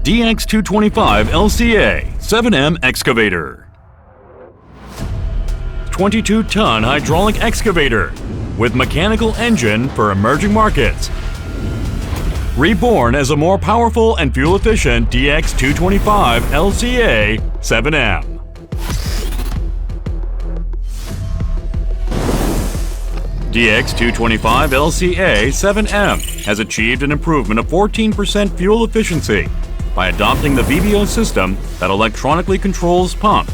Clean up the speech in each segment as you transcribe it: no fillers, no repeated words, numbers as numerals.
DX225LCA-7M excavator. 22-ton hydraulic excavator with mechanical engine for emerging markets. Reborn as a more powerful and fuel-efficient DX225LCA-7M. DX225LCA-7M has achieved an improvement of 14% fuel efficiency by adopting the VBO system that electronically controls pump,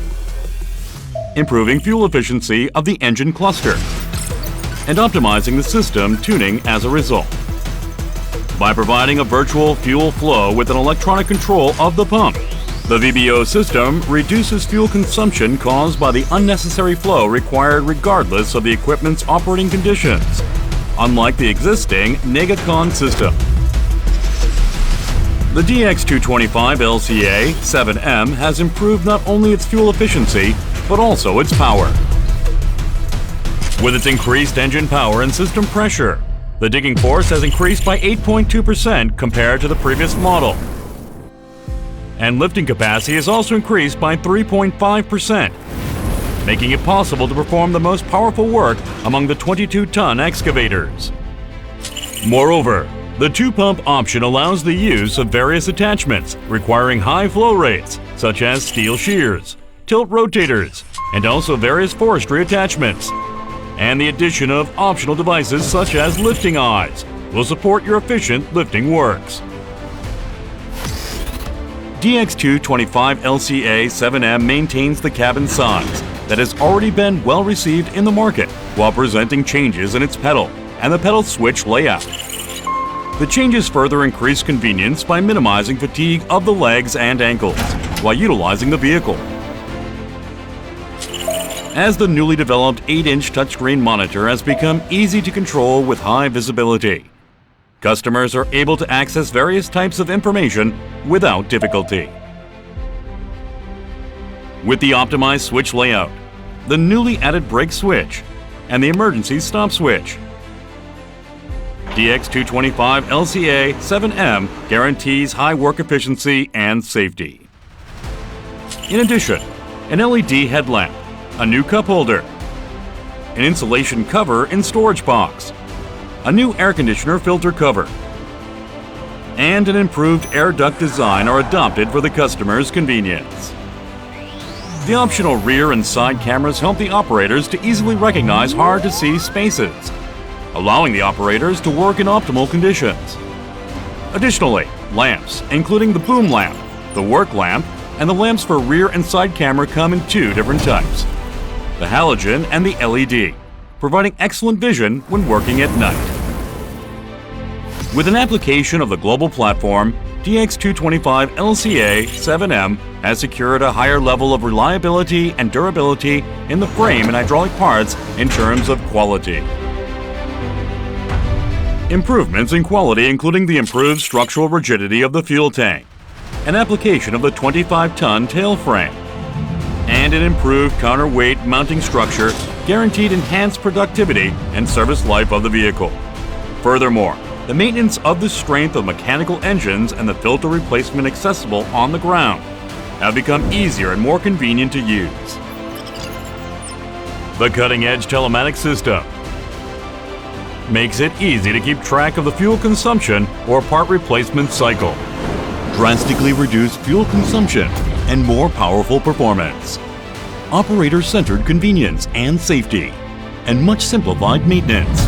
improving fuel efficiency of the engine cluster, and optimizing the system tuning as a result. By providing a virtual fuel flow with an electronic control of the pump, the VBO system reduces fuel consumption caused by the unnecessary flow required regardless of the equipment's operating conditions, unlike the existing Negacon system. The DX225LCA-7M has improved not only its fuel efficiency, but also its power. With its increased engine power and system pressure, the digging force has increased by 8.2% compared to the previous model. And lifting capacity has also increased by 3.5%, making it possible to perform the most powerful work among the 22-ton excavators. Moreover, the two-pump option allows the use of various attachments requiring high flow rates, such as steel shears, tilt rotators, and also various forestry attachments. And the addition of optional devices such as lifting eyes will support your efficient lifting works. DX225LCA-7M maintains the cabin size that has already been well received in the market while presenting changes in its pedal and the pedal switch layout. The changes further increase convenience by minimizing fatigue of the legs and ankles while utilizing the vehicle. As the newly developed 8-inch touchscreen monitor has become easy to control with high visibility, customers are able to access various types of information without difficulty. With the optimized switch layout, the newly added brake switch, and the emergency stop switch, DX225LCA-7M guarantees high work efficiency and safety. In addition, an LED headlamp, a new cup holder, an insulation cover in storage box, a new air conditioner filter cover, and an improved air duct design are adopted for the customer's convenience. The optional rear and side cameras help the operators to easily recognize hard-to-see spaces, allowing the operators to work in optimal conditions. Additionally, lamps, including the boom lamp, the work lamp, and the lamps for rear and side camera come in two different types, the halogen and the LED, providing excellent vision when working at night. With an application of the global platform, DX225LCA-7M has secured a higher level of reliability and durability in the frame and hydraulic parts in terms of quality. Improvements in quality including the improved structural rigidity of the fuel tank, an application of the 25-ton tail frame, and an improved counterweight mounting structure guaranteed enhanced productivity and service life of the vehicle. Furthermore, the maintenance of the strength of mechanical engines and the filter replacement accessible on the ground have become easier and more convenient to use. The cutting-edge telematics system makes it easy to keep track of the fuel consumption or part replacement cycle, drastically reduce fuel consumption, and more powerful performance, operator-centered convenience and safety, and much simplified maintenance.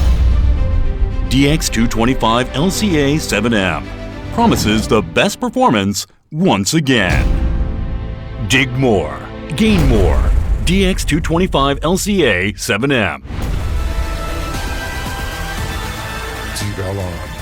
DX225LCA-7M promises the best performance once again. Dig more, gain more. DX225LCA-7M. DEVELON